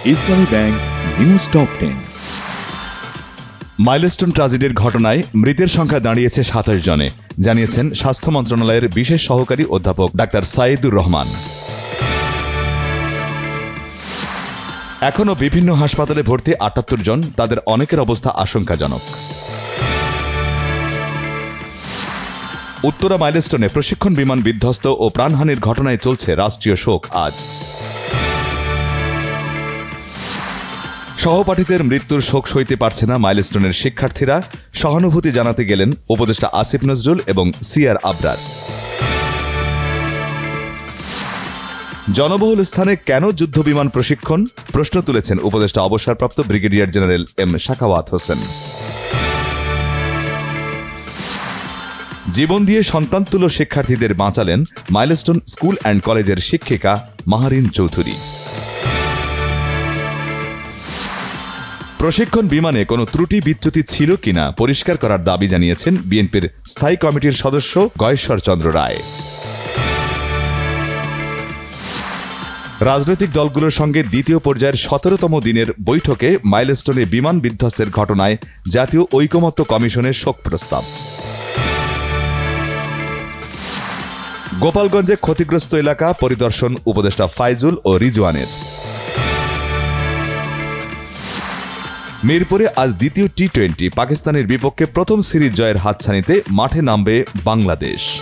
ইসলামী bank news top 10। Milestone ট্র্যাজেডির ঘটনায় মৃতের সংখ্যা দাঁড়িয়েছে 27 জনে, জানিয়েছেন স্বাস্থ্য মন্ত্রণালয়ের বিশেষ সহকারী অধ্যাপক ডাক্তার সাইদুর রহমান। এখনও বিভিন্ন হাসপাতালে ভর্তি 78 জন, তাদের অনেকের অবস্থা আশঙ্কাজনক। উত্তরা মাইলস্টোনে প্রশিক্ষণ বিমান বিধ্বস্ত ও প্রাণহানির ঘটনায় চলছে রাষ্ট্রীয় শোক আজ। সহপাঠীদের মৃত্যুর শোক সইতে পারছে না মাইলস্টোনের শিক্ষার্থীরা। সহানুভূতি জানাতে গেলেন উপদেষ্টা আসিফ নজরুল এবং সিআর আবরার। জনবহুল স্থানে কেন যুদ্ধবিমান প্রশিক্ষণ, প্রশ্ন তুলেছেন উপদেষ্টা অবসরপ্রাপ্ত brigadier general M Sakhawat Hossain. জীবন দিয়ে সন্তানতুল্য শিক্ষার্থীদের বাঁচালেন মাইলস্টোন স্কুল অ্যান্ড কলেজের শিক্ষিকা মাহারিন চৌধুরী। প্রশিক্ষণ বিমানে কোনো ত্রুটি বিচ্যুতি ছিল কিনা পরিষ্কার করার দাবি জানিয়েছেন বিএনপির স্থায়ী কমিটির সদস্য গয়েশ্বর চন্দ্র রায়। রাজনৈতিক দলগুলোর সঙ্গে দ্বিতীয় পর্যায়ের 17তম দিনের বৈঠকে মাইলস্টোনে বিমান বিধ্বস্তের ঘটনায় জাতীয় ঐকমত্য কমিশনের শোক প্রস্তাব। গোপালগঞ্জে ক্ষতিগ্রস্ত এলাকা পরিদর্শন উপদেষ্টা ফাইজুল ও রিজওয়ানের। মিরপুরে আজ দ্বিতীয় টি-20 পাকিস্তানের বিপক্ষে প্রথম সিরিজ জয়ের হাতছানিতে মাঠে নামবে বাংলাদেশ।